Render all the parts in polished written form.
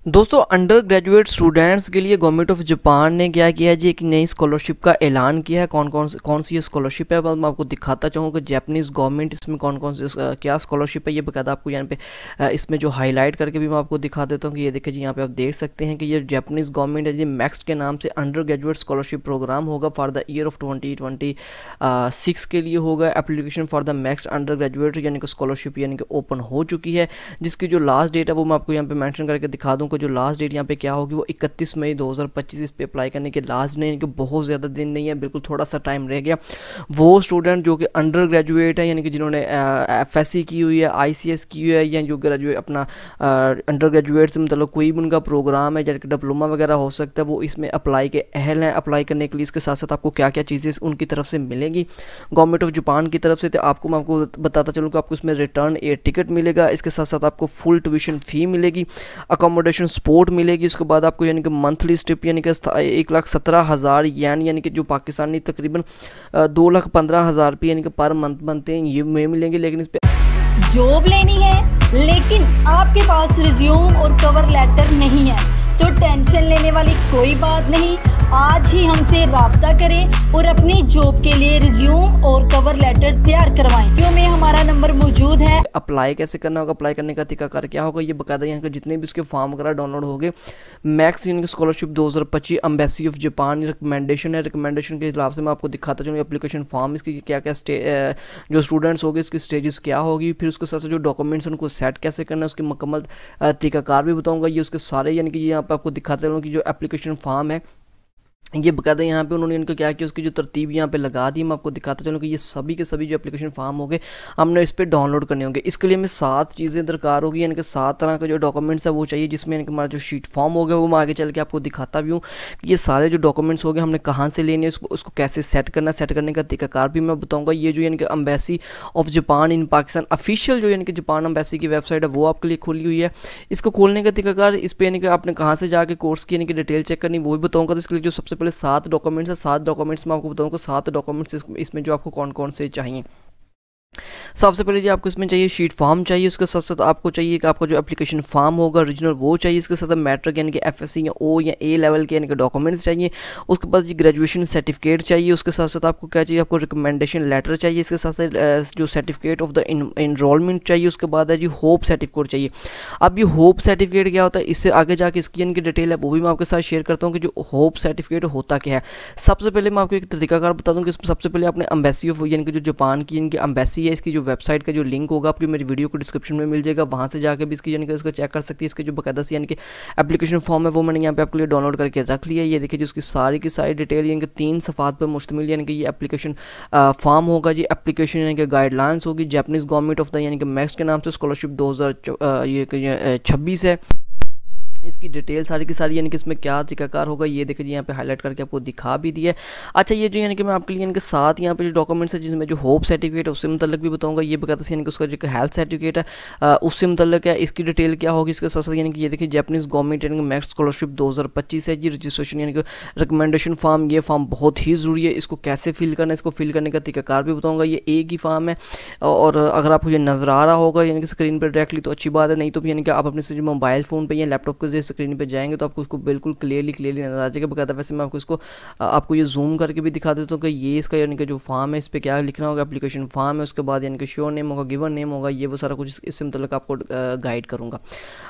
दोस्तों under graduate students के लिए गवर्नमेंट ऑफ जापान ने क्या किया है जी, एक नई स्कॉलरशिप का ऐलान किया है। कौन सी ये स्कॉलरशिप है मैं आपको दिखाता चाहूँगा। जापानीज़ गवर्नमेंट इसमें कौन सी क्या स्कॉलरशिप है ये बकायदा आपको यहाँ पे इसमें जो हाईलाइट करके भी मैं आपको दिखा देता हूँ कि ये देखिए जी, यहाँ पे आप देख सकते हैं कि ये जापानीज़ गवर्नमेंट है जी मैक्स के नाम से अंडर ग्रेजुएट स्कॉलरशिप प्रोग्राम होगा फॉर द ईयर ऑफ 2026 के लिए होगा। Application for the max under graduate यानी कि स्कॉलरशिप यानी कि ओपन हो चुकी है, जिसकी जो लास्ट डेट है वो मैं आपको यहाँ पे मेंशन करके दिखा दूँ। जो लास्ट डेट यहाँ पे क्या होगी वो 31 मई 2025 इस पे अप्लाई करने के लास्ट नहीं, कि बहुत ज़्यादा दिन नहीं है, बिल्कुल थोड़ा सा टाइम रह गया। वो स्टूडेंट जो कि अंडर ग्रेजुएट है यानी कि जिन्होंने एफएससी की हुई है, आईसीएस की हुई है, या जो ग्रेजुएट अपना अंडर ग्रेजुएट से मतलब कोई भी उनका प्रोग्राम है जैसे कि डिप्लोमा वगैरह हो सकता है, वो इसमें अप्लाई के अहल हैं। अप्लाई करने के लिए इसके साथ साथ आपको क्या क्या चीज़ें उनकी तरफ से मिलेंगी गवर्नमेंट ऑफ जापान की तरफ से, तो मैं आपको बताता चलूँ कि आपको इसमें रिटर्न एयर टिकट मिलेगा। इसके साथ साथ आपको फुल ट्यूशन फ़ी मिलेगी, अकोमोडेशन सपोर्ट मिलेगी। उसके बाद आपको यानी कि मंथली स्टिप यानी कि 1,17,000 यानी कि जो पाकिस्तानी तकरीबन 2,15,000 रुपये यानी कि पर मंथ बनते हैं, ये में मिलेंगे। लेकिन इस पर जॉब लेनी है लेकिन आपके पास रिज्यूम और कवर लेटर नहीं है तो टेंशन लेने वाली कोई बात नहीं। आज ही हमसे राब्ता करें और अपनी जॉब के लिए रिज्यूम और कवर लेटर तैयार करवाएं। वीडियो में हमारा नंबर मौजूद है। अप्लाई कैसे करना होगा, अप्लाई करने का तरीकाकार क्या होगा, ये बकायदा यहाँ के जितने भी उसके फॉर्म वगैरह डाउनलोड हो गए। मैक्स यानी कि scholarship 2025 embassy of Japan recommendation है। रिकमेंडेशन के हिसाब से मैं आपको दिखाता चलूँ एप्लीकेशन फॉर्म इसकी क्या क्या जो स्टूडेंट्स होंगे इसकी स्टेजेस क्या होगी, फिर उसके साथ साथ जो डॉक्यूमेंट्स उनको सेट कैसे करना है उसकी मुकम्मल तरीकाकार भी बताऊँगा। ये उसके सारे यानी कि यहाँ पर आपको दिखाते रहूँ कि जो एप्लीकेशन फॉर्म है ये बकायदा यहाँ पे उन्होंने इनको क्या किया उसकी जो तरतीब यहाँ पे लगा दी। मैं आपको दिखाता चलूँ कि ये सभी के सभी जो एप्लीकेशन फॉर्म हो गए हमने इस पर डाउनलोड करने होंगे। इसके लिए हमें 7 चीज़ें दरकार होगी, यानी कि 7 तरह का जो डॉक्यूमेंट्स है वो चाहिए, जिसमें यानी कि हमारा जो शीट फॉर्म हो गया वो मैं आगे चल के आपको दिखाता भी हूँ कि ये सारे जो डॉक्यूमेंट्स हो गए हमने कहाँ से लेने हैं, उसको कैसे सेट करना, सेट करने का तरीकाकार भी मैं बताऊँगा। ये जो यानी कि embassy of Japan in Pakistan official जो यानी कि जापान एम्बेसी की वेबसाइट है वो आपके लिए खुली हुई है। इसको खोलने का तरीकाकार, इस पर यानी कि आपने कहाँ से जाके कोर्स की यानी कि डिटेल चेक करनी वो भी बताऊँगा। तो इसके लिए जो सबसे पहले 7 डॉक्यूमेंट्स है, 7 डॉक्यूमेंट्स मैं आपको बताऊंगा। 7 डॉक्यूमेंट्स इसमें जो आपको कौन कौन से चाहिए। सबसे पहले जी आपको इसमें चाहिए शीट फॉर्म चाहिए, उसके साथ साथ आपको चाहिए कि आपका जो एप्लीकेशन फॉर्म होगा ओरिजिनल वो चाहिए। इसके साथ साथ मैट्रिक यानी कि एफएससी या ओ या ए लेवल के यानी कि डॉक्यूमेंट्स चाहिए। उसके बाद जी ग्रेजुएशन सर्टिफिकेट चाहिए। उसके साथ साथ आपको क्या चाहिए, आपको रिकमेंडेशन लेटर चाहिए। इसके साथ साथ जो सर्टिफिकेट ऑफ द इनरोलमेंट चाहिए। उसके बाद है जी होप सर्टिफिकेट चाहिए। अब ये होप सर्टिफिकेट क्या होता है, इससे आगे जाके इसकी यानी कि डिटेल है वो भी मैं आपके साथ शेयर करता हूँ कि जो होप सर्टिफिकेट होता क्या है। सबसे पहले मैं आपको एक तरीकाकार बता दूँ कि सबसे पहले आपने एम्बेसी ऑफ यानी कि जो जापान की इनकी एम्बेसी है इसकी जो वेबसाइट का जो लिंक होगा आपकी मेरी वीडियो को डिस्क्रिप्शन में मिल जाएगा, वहाँ से जाकर भी इसकी यानी कि इसको चेक कर सकती है। इसके जो बकायदा से यानी कि एप्लीकेशन फॉर्म है वो मैंने यहाँ पे आपके लिए डाउनलोड करके रख लिया है। ये देखिए जिसकी सारी की सारी डिटेल यानी कि 3 सफ़ात पर मुश्तमिल यानी कि ये एप्लीकेशन फॉर्म होगा जी। एप्लीकेशन यानी कि गाइडलाइंस होगी जापानीज़ गवर्नमेंट ऑफ द यानी कि मैक्स के नाम से स्कॉलरशिप 2026 है। इसकी डिटेल सारी की सारी यानी कि इसमें क्या तरीकाकार होगा ये देखिए जी यहाँ पे हाईलाइट करके आपको दिखा भी दिया है। अच्छा ये जो यानी कि मैं आपके लिए यानी कि 7 यहाँ पे जो डॉक्यूमेंट्स है जिसमें जो होप सर्टिफिकेट है उससे मुतल्लिक भी बताऊंगा। ये बताता है यानी कि उसका जो हेल्थ सर्टिफिकेट है उससे मुतल्लिक है, इसकी डिटेल क्या होगी। इसके साथ साथ यानी कि ये देखिए जापानीज़ गवर्नमेंट यानी कि मैक्स स्कॉलरशिप 2025 है जी। रजिस्ट्रेशन यानी कि रिकमेंडेशन फॉर्म, ये फॉर्म बहुत ही ज़रूरी है। इसको कैसे फिल करना है, इसको फिल करने का तरीकाकार भी बताऊँगा। ये एक ही फॉर्म है और अगर आपको ये नज़र आ रहा होगा यानी कि स्क्रीन पर डायरेक्टली तो अच्छी बात है, नहीं तो यानी कि आप अपने से जो मोबाइल फ़ोन पर या लैपटॉप के जरिए स्क्रीन पर जाएंगे तो आपको उसको बिल्कुल क्लियरली नजर आ जाएगा बकायदा। वैसे मैं आपको ये जूम करके भी दिखा देता हूँ कि ये इसका यानी कि जो फॉर्म है इस पर क्या लिखना होगा। एप्लीकेशन फॉर्म है, उसके बाद यानी कि श्योर नेम होगा, गिवन नेम होगा, ये वो सारा कुछ इससे मतलब आपको गाइड करूँगा।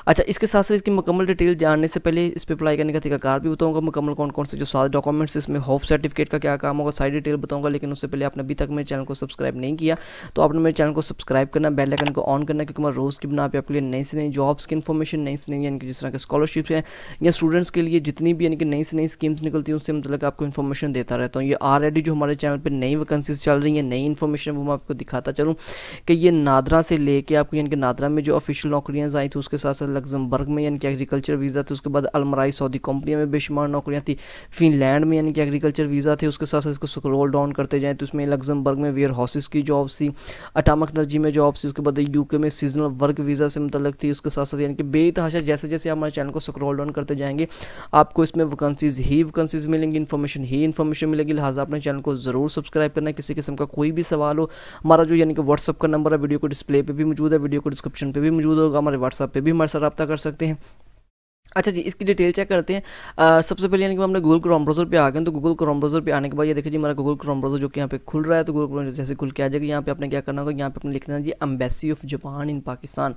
अच्छा इसके साथ साथ इसकी मुकम्मल डिटेल जानने से पहले इस पर अप्लाई करने का तरीकाकार भी बताऊँगा। मुकम्मल कौन कौन से जो 7 डॉक्यूमेंट्स इसमें होप सर्टिफिकेट का क्या काम होगा सारी डिटेल बताऊँगा। लेकिन उससे पहले आपने अभी तक मेरे चैनल को सब्सक्राइब नहीं किया तो आपने मेरे चैनल को सब्सक्राइब करना, बेल आइकन को ऑन करना, क्योंकि मैं रोज़ की बना पे आपके लिए नई से नई जॉब्स की इन्फॉर्मेशन, नई से नई यानी कि जिस तरह के स्कॉलरशिप हैं या स्टूडेंट्स के लिए जितनी भी यानी कि नई से नई स्कीम्स निकलती हैं उससे मतलब आपको इन्फॉर्मेशन देता रहता हूँ। ये ऑलरेडी जो हमारे चैनल पे नई वैकेंसीज चल रही हैं, नई इन्फॉर्मेशन वो मैं आपको दिखाता चलूँ कि ये नादरा से लेके आपको यानी कि नादरा में जो ऑफिशियल नौकरियाँ आई थी, उसके साथ साथ लग्जमबर्ग में यानी कि एग्रीकल्चर वीज़ा थे, उसके बाद अलमराई सऊदी कंपनी में बेशुमार नौकरियाँ थी, फिनलैंड में यानी कि एग्रीकल्चर वीज़ा थे, उसके साथ साथ इसको स्क्रॉल डाउन करते जाएँ तो उसमें लग्जमबर्ग में वेयर हाउसेस की जॉब्स थी, अटामिक एनर्जी में जॉब्स थी, उसके बाद यूके में सीजनल वर्क वीज़ा से मुतल्लिक थी। उसके साथ साथ यानी कि बेतहाशा जैसे जैसे हमारे चैनल को स्क्रॉल डाउन करते जाएंगे आपको इसमें वैकेंसीज मिलेंगी, इन्फॉर्मेशन मिलेगी। लिहाजा अपने चैनल को ज़रूर सब्सक्राइब करना है। किसी किस्म का कोई भी सवाल हो, हमारा जो यानी कि व्हाट्सअप का नंबर है वीडियो को डिस्प्ले पे भी मौजूद है, वीडियो को डिस्क्रिप्शन पे भी मौजूद होगा, हमारे व्हाट्सअप पे भी हमारे साथ रब्ता कर सकते हैं। अच्छा जी, इसकी डिटेल चेक करते हैं। सबसे पहले यानी कि हमने गूगल क्रोम ब्राउज़र पे आ गए हैं, तो गूगल क्रोम ब्राउज़र पे आने के बाद ये देखिए जी हमारा गूगल क्रोम ब्राउज़र जो कि यहाँ पे खुल रहा है। तो गूगल क्रोम जैसे खुल के आ जाएगा, यहाँ पे आपने क्या करना होगा, यहाँ पे आपने लिखना है जी एम्बेसी ऑफ जापान इन पाकिस्तान।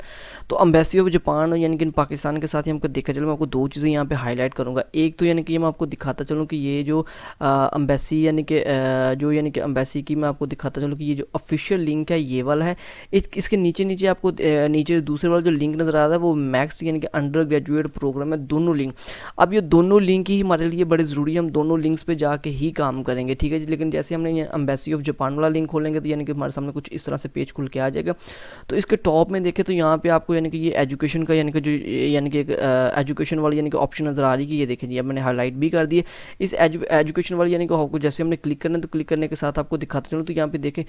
तो एम्बेसी ऑफ जापान यानी कि इन पाकिस्तान के साथ ही हमको देखा चलो, मैं आपको दो चीज़ें यहाँ पे हाईलाइट करूँगा। एक तो यानी कि मैं आपको दिखाता चलूँ कि ये जो एम्बेसी यानी कि एम्बेसी की मैं आपको दिखाता चलूँ कि ये जो ऑफिशियल लिंक है ये वाला है। इसके नीचे नीचे आपको नीचे दूसरे वाला जो लिंक नज़र आ रहा है वो मैक्स यानी कि अंडर ग्रेजुएट प्रोग्राम है, दोनों लिंक। अब ये दोनों लिंक ही हमारे लिए बड़े ज़रूरी है, हम दोनों लिंक्स पे जाके ही काम करेंगे, ठीक है जी। लेकिन जैसे हमने ये एम्बेसी ऑफ जापान वाला लिंक खोलेंगे तो यानी कि हमारे सामने कुछ इस तरह से पेज खुल के आ जाएगा। तो इसके टॉप में देखें तो यहाँ पे आपको यानी कि ये एजुकेशन का यानी कि जो यानी कि एजुकेशन वाली यानी कि ऑप्शन नज़र आ रही है, ये देखें जी अब मैंने हाईलाइट भी कर दिए। इस एजुकेशन वाली यानी कि आपको जैसे हमने क्लिक करना है तो क्लिक करने के साथ आपको दिखाता चलूँ तो यहाँ पे देखें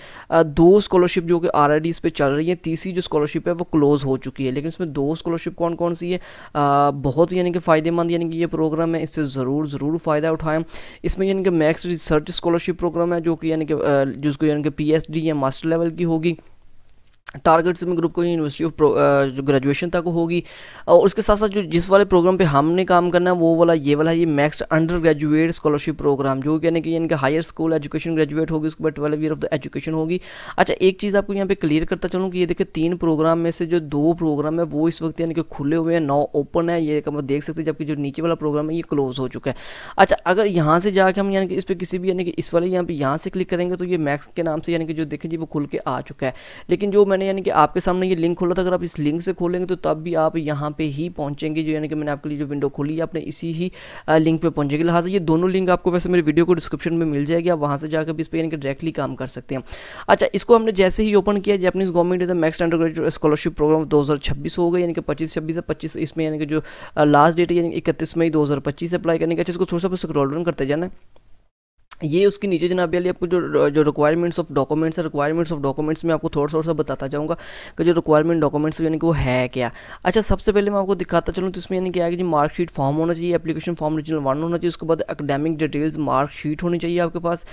दो स्कॉलरशिप जो कि ऑलरेडी इस पर चल रही है, तीसरी जो स्कॉलरशिप है वो क्लोज हो चुकी है। लेकिन इसमें दो स्कॉलरशिप कौन कौन सी है, बहुत यानी कि फ़ायदेमंद यानी कि ये प्रोग्राम है, इससे ज़रूर फ़ायदा उठाएं। इसमें यानी कि मैक्स रिसर्च स्कॉलरशिप प्रोग्राम है जो कि यानी कि जिसको यानी कि PhD या मास्टर लेवल की होगी। टारगेट में ग्रुप को यूनिवर्सिटी ऑफ जो ग्रेजुएशन तक होगी। और उसके साथ साथ जो जिस वाले प्रोग्राम पे हमने काम करना है वो वाला ये MEXT undergraduate scholarship programme जो यानी कि हायर स्कूल एजुकेशन ग्रेजुएट होगी, उसके बाद 12 ईयर ऑफ द एजुकेशन होगी। अच्छा, एक चीज़ आपको यहाँ पे क्लियर करता चलूँ कि ये देखिए 3 प्रोग्राम में से जो 2 प्रोग्राम है वो इस वक्त यानी कि खुले हुए हैं, 9 ओपन है, ये हम देख सकते हैं, जबकि जो नीचे वाला प्रोग्राम है ये क्लोज हो चुका है। अच्छा, अगर यहाँ से जाके हम यानी कि इस पर किसी भी यानी कि इस वाले यहाँ से क्लिक करेंगे तो ये मैक्स के नाम से यानी कि जो देखें जी वो खुल के आ चुका है। लेकिन जो मैंने यानी कि आपके सामने ये लिंक खोला था, अगर आप इस लिंक से खोलेंगे तो तब भी आप यहाँ पे ही पहुंचेंगे, जो यानी कि मैंने आपके लिए जो विंडो खोली है आपने इसी ही लिंक पे पहुंचेंगे। लिहाजा ये दोनों लिंक आपको वैसे मेरे वीडियो को डिस्क्रिप्शन में मिल जाएगी, आप वहाँ से जाकर भी इस पर यानी कि डायरेक्टली काम कर सकते हैं। अच्छा, इसको हमने जैसे ही ओपन किया, Japanese government MEXT undergraduate scholarship programme 2026 हो गया, यानी कि 25-26 है, 25 इसमें यानी कि जो लास्ट डेट है यानी 31 मई 2025 अप्लाई करने का। अच्छा, इसको थोड़ा सा स्क्रॉल डाउन करते जाना है। ये उसकी नीचे जनाब वाली आपको जो रिक्वायरमेंट्स ऑफ डॉक्यूमेंट्स है, रिक्वायरमेंट्स ऑफ डॉक्यूमेंट्स में आपको थोड़ा सा बताता जाऊँगा कि जो रिक्वायरमेंट डॉक्यूमेंट्स यानी कि वो है क्या। अच्छा, सबसे पहले मैं आपको दिखाता चलूँ तो इसमें यानी कि आगे जी मार्कशीट फॉर्म होना चाहिए, एप्लीकेशन फॉर्म ओरिजिनल 1 होना चाहिए, उसके बाद एकेडमिक डिटेल्स मार्कशीट होनी चाहिए आपके पास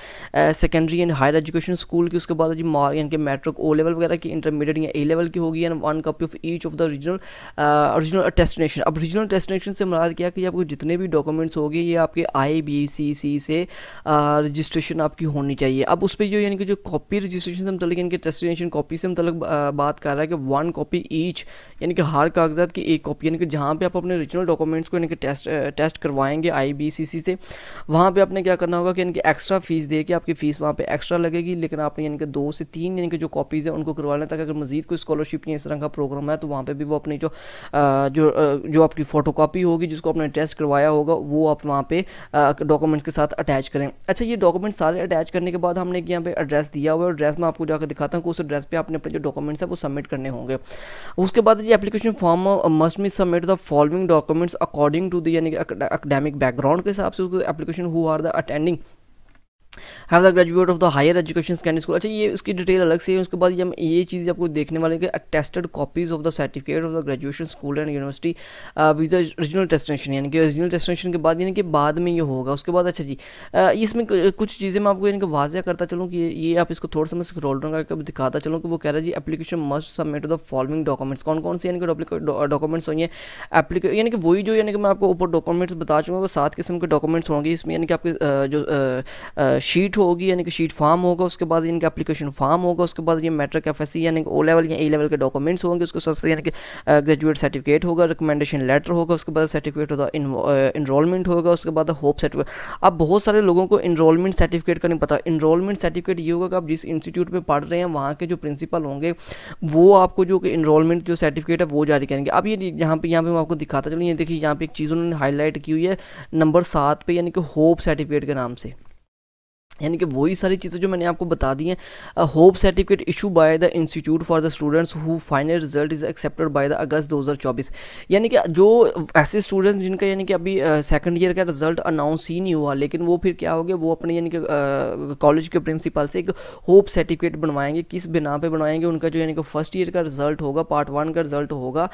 secondary and higher education school की, उसके बाद जी यानी कि मैट्रिक O लेवल वगैरह की, इंटरमीडिएट या A लेवल की होगी, and 1 copy of each of the original testimonial. अब ओरिजिनल टेस्टिनेशन से मुराद क्या कि आपको जितने भी डॉक्यूमेंट्स होंगे ये आपके IBCC से रजिस्ट्रेशन आपकी होनी चाहिए। अब उस पर जो यानी कि जो कॉपी रजिस्ट्रेशन से मतलब यानी कि टेस्टिनेशन कॉपी से मतलब बात कर रहा है कि 1 कॉपी ईच यानी कि हर कागजात की 1 कॉपी, यानी कि जहाँ पे आप अपने ओरिजिनल डॉक्यूमेंट्स को यानी कि टेस्ट करवाएंगे IBCC से, वहाँ पे आपने क्या करना होगा कि यानी कि एक्स्ट्रा फीस दे के आपकी फ़ीस वहाँ पे एक्स्ट्रा लगेगी, लेकिन आपने यानी कि 2 से 3 यानी कि जो कॉपीज़ है उनको करवा लें, ताकि अगर मजीद कोई स्कॉलरशिप या इस तरह का प्रोग्राम है तो वहाँ पर भी वो अपनी जो आपकी फ़ोटो कॉपी होगी जिसको आपने टेस्ट करवाया होगा वो आप वहाँ पे डॉक्यूमेंट्स के साथ अटैच करें। अच्छा, ये डॉक्यूमेंट सारे अटैच करने के बाद हमने यहाँ पे एड्रेस दिया हुआ है, एड्रेस में आपको जाकर दिखाता हूँ कि उस एड्रेस पे आपने अपने जो डॉक्यूमेंट्स है वो सबमिट करने होंगे। उसके बाद ये application form must be submit the following documents according to the यानी कि एकेडमिक बैकग्राउंड के हिसाब से उसको application who are the attending have the graduate of the higher education secondary school. अच्छा, ये उसकी डिटेल अलग से है। उसके बाद ये चीज़ आपको देखने वाले कि attested copies of the certificate of the graduation school and university with the original testimonial, यानी कि ओरिजिनल टेस्टिनेशन के बाद यानी कि बाद में ये होगा। उसके बाद अच्छा जी इसमें कुछ चीज़ें मैं आपको यानी कि वाज़ह करता चलूँ कि ये आप इसको थोड़ा सा मैं स्क्रॉल डाउन करके दिखाता चलूँ कि वो कह रहा है जी application must submit the following documents. कौन कौन से यानी कि डॉक्यूमेंट्स होंगे यानी कि वही जो यानी कि मैं आपको ऊपर डॉक्यूमेंट्स बता चुका हूँ, 7 किस्म के डॉक्यूमेंट्स होंगे इसमें, यानी कि आपके जो शीट होगी यानी कि शीट फॉर्म होगा, उसके बाद इनका एप्लीकेशन फॉर्म होगा, उसके बाद ये मैट्रिक FSC यानी कि O लेवल या A लेवल के डॉक्यूमेंट्स होंगे, उसके साथ यानी कि ग्रेजुएट सर्टिफिकेट होगा, रिकमेंडेशन लेटर होगा, उसके बाद सर्टिफिकेट होगा, इनरोलमेंट होगा, उसके बाद होप सर्टिफिकेट। अब बहुत सारे लोगों को इनरोलमेंट सर्टिफिकेट का नहीं पता। इनरोलमेंट सर्टिफिकेट ये होगा कि आप जिस इंस्टीट्यूट में पढ़ रहे हैं वहाँ के जो प्रिंसिपल होंगे वो आपको जो इनरोलमेंट जो सर्टिफिकेट है वो जारी करेंगे। अब ये यहाँ पे मैं आपको दिखाता चलूँ, ये देखिए यहाँ पे एक चीज़ उन्होंने हाईलाइट की हुई है नंबर 7 पे, यानी कि होप सर्टिफिकेट के नाम से, यानी कि वही सारी चीज़ें जो मैंने आपको बता दी हैं। Hope certificate issue by the institute for the students who final result is accepted by the August 2024, यानी कि जो ऐसे स्टूडेंट्स जिनका यानी कि अभी सेकंड ईयर का रिजल्ट अनाउंस ही नहीं हुआ, लेकिन वो फिर क्या हो गया, वो अपने यानी कि कॉलेज के प्रिंसिपल से एक होप सर्टिफिकेट बनवाएंगे। किस बिना पे बनवाएंगे, उनका जो यानी कि फर्स्ट ईयर का रिजल्ट होगा, पार्ट 1 का रिजल्ट होगा,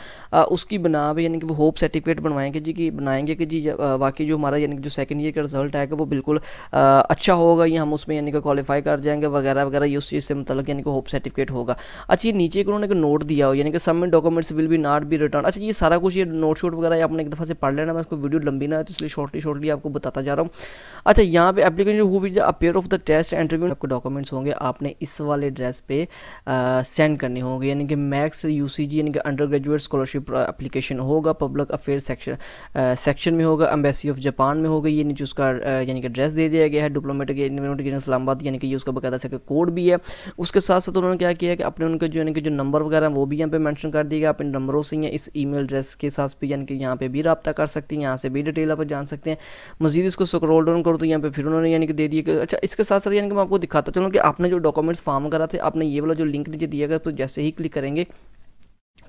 उसकी बिना पे यानी कि वो होप सर्टिफिकेट बनवाएंगे जी, कि बनाएंगे कि जी वाकई जो हमारा यानी कि जो सेकंड ईयर का रिजल्ट आएगा वो बिल्कुल अच्छा होगा, ये हम उसमें यानी कि क्वालिफाई कर जाएंगे वगैरह वगैरह, ये उस चीज़ से मतलब यानी कि होप सर्टिफिकेट होगा। अच्छा ये नीचे एक उन्होंने नोट दिया हो यानी कि submit documents will be not be return. अच्छा ये सारा कुछ ये नोट शोट वगैरह आपने एक दफ़ा से पढ़ लेना, मैं इसको वीडियो लंबी ना है तो इसलिए शॉर्टली आपको बताता जा रहा हूँ। अच्छा यहाँ पे application who will appear of the test interview, आपके डॉक्यूमेंट्स होंगे आपने इस वाले एड्रेस पे सेंड करने होंगे, यानी कि मैक्स यूसीजी यानी कि अंडर ग्रेजुएट स्कॉलरशिप एप्लीकेशन होगा, पब्लिक अफेयर सेक्शन में होगा, एम्बेसी ऑफ जापान में होगा। ये नीचे उसका यानी कि एड्रेस दे दिया गया है, डिप्लोमेटिक यूनिवर्सिटी इस्लामाबाद, यानी कि ये उसका बकायदा से कोड भी है। उसके साथ साथ उन्होंने क्या किया कि अपने उनके जो यानी कि जो नंबर वगैरह वो भी यहाँ पे मेंशन कर दिएगा। आप इन नंबरों से या इस ईमेल एड्रेस के साथ भी यानी कि यहाँ पे भी रब्ता कर सकते हैं, यहाँ से भी डिटेल आप जान सकते हैं। मजीद इसको स्क्रॉल डाउन करो तो यहाँ पे फिर उन्होंने यानी कि दे दिया कि अच्छा इसके साथ साथ यानी कि मैं आपको दिखाता चलूँ कि आपने जो डॉक्यूमेंट्स फॉर्म करा थे, आपने ये वाला जो लिंक नीचे दिया गया तो जैसे ही क्लिक करेंगे,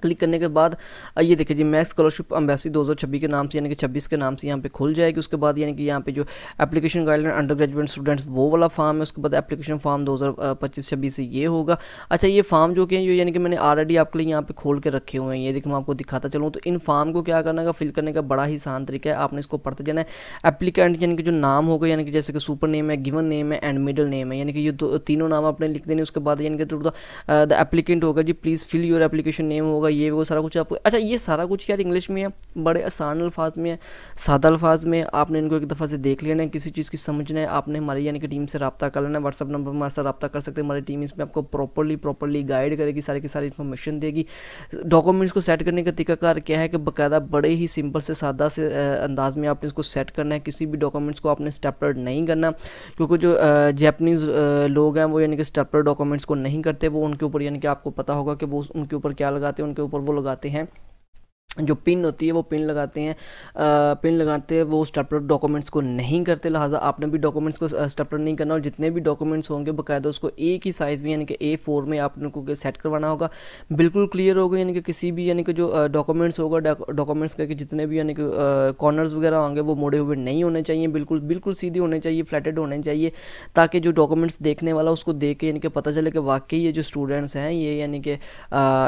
क्लिक करने के बाद ये देखिए जी मैक्स स्कॉलरशिप एम्बेसी 2026 के नाम से यानी कि 26 के नाम से यहाँ पे खुल जाएगी। उसके बाद यानी कि यहाँ पे जो application guideline under graduate students वो वाला फॉर्म है, उसके बाद एप्लीकेशन फॉर्म 2025-26 से ये होगा। अच्छा ये फॉर्म जो कि है यानी कि मैंने ऑलरेडी आपके लिए यहाँ पे खोल के रखे हुए हैं, ये देखिए मैं आपको दिखाता चलूँ। तो इन फॉर्म को क्या करना है, फिल करने का बड़ा ही आसान तरीका है, आपने इसको पढ़ते जाना है। एप्लीकेंट यानी कि जो नाम होगा यानी कि जैसे कि सुपर नेम है, गिवन नेम है एंड मिडल नेम है, यानी कि ये तीनों नाम आपने लिख देने। उसके बाद यानी कि द एप्लीकेंट होगा जी please fill your application name होगा, ये वो सारा कुछ आपको। अच्छा ये सारा कुछ यार इंग्लिश में है, बड़े आसान अल्फाज में है, सादा अल्फाज में। आपने इनको एक दफ़ा से देख लेना है, किसी चीज़ की समझना है आपने हमारी यानी कि टीम से रब्ता कर लेना है। व्हाट्सअप नंबर हमारे साथ रब्ता कर सकते हैं, हमारी टीम इसमें आपको प्रॉपरली गाइड करेगी, सारी की सारी इन्फॉर्मेशन देगी। डॉक्यूमेंट्स को सेट करने का तरीकाकार क्या है कि बाकायदा बड़े ही सिंपल से सादा से अंदाज में आपने इसको सेट करना है। किसी भी डॉक्यूमेंट्स को आपने स्टेपलर नहीं करना, क्योंकि जो जैपनीज़ लोग हैं वो यानी कि स्टेपलर डॉक्यूमेंट्स को नहीं करते। वो उनके ऊपर यानी कि आपको पता होगा कि वो उनके ऊपर क्या लगाते हैं, उनके ऊपर वो लगाते हैं जो पिन होती है, वो पिन लगाते हैं, वो स्टेपलर डॉक्यूमेंट्स को नहीं करते। लिहाजा आपने भी डॉक्यूमेंट्स को स्टेपलर नहीं करना, और जितने भी डॉक्यूमेंट्स होंगे बाकायदा उसको एक ही साइज़ में यानी कि A4 में आपने को सेट करवाना होगा। बिल्कुल क्लियर होगा, यानी कि किसी भी यानी कि जो डॉक्यूमेंट्स होगा, डॉक्यूमेंट्स के जितने भी यानी कि कॉर्नर्स वगैरह होंगे वो मोड़े हुए नहीं होने चाहिए, बिल्कुल सीधे होने चाहिए, फ्लैटेड होने चाहिए, ताकि जो डॉक्यूमेंट्स देखने वाला उसको देख के यानी कि पता चले कि वाकई ये जो स्टूडेंट्स हैं ये यानी कि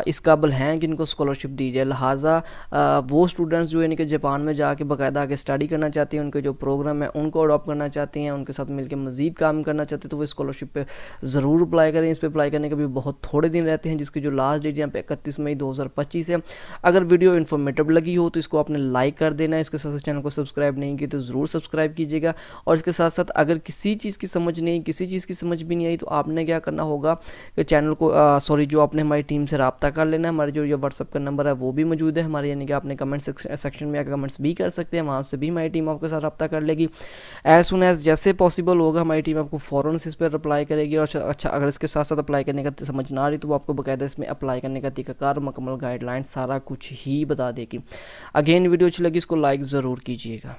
इस काबिल हैं कि इनको स्कॉलरशिप दी जाए। लिहाजा वो स्टूडेंट्स जो यानी कि जापान में जाके बाकायदा आगे स्टडी करना चाहते हैं, उनके जो प्रोग्राम है उनको अडॉप्ट करना चाहते हैं, उनके साथ मिलकर मज़ीद काम करना चाहते हैं, तो वो स्कॉलरशिप पे ज़रूर अप्लाई करें। इस पर अप्लाई करने के भी बहुत थोड़े दिन रहते हैं, जिसकी जो लास्ट डेट यहाँ पे 31 मई 2025 है। अगर वीडियो इन्फॉर्मेटिव लगी हो तो इसको आपने लाइक कर देना है। इसके साथ साथ चैनल को सब्सक्राइब नहीं की तो ज़रूर सब्सक्राइब कीजिएगा। और इसके साथ साथ अगर किसी चीज़ की समझ भी नहीं आई तो आपने क्या करना होगा कि चैनल को जो आपने हमारी टीम से रब्ता कर लेना है। हमारे जो ये व्हाट्सअप का नंबर है वो भी मौजूद है हमारे, यानी कि आपने कमेंट सेक्शन में आकर कमेंट्स भी कर सकते हैं, वहाँ से भी हमारी टीम आपके साथ रब्ता कर लेगी। एज सुन एज जैसे पॉसिबल होगा हमारी टीम आपको फ़ौरन से इस पर अप्लाई करेगी। और अच्छा अगर इसके साथ साथ अप्लाई करने का समझ ना आ रही तो वो आपको बाकायदा इसमें अप्लाई करने का तरीकाकार, मुकम्मल गाइडलाइन सारा कुछ ही बता देगी। अगेन वीडियो अच्छी लगी इसको लाइक ज़रूर कीजिएगा।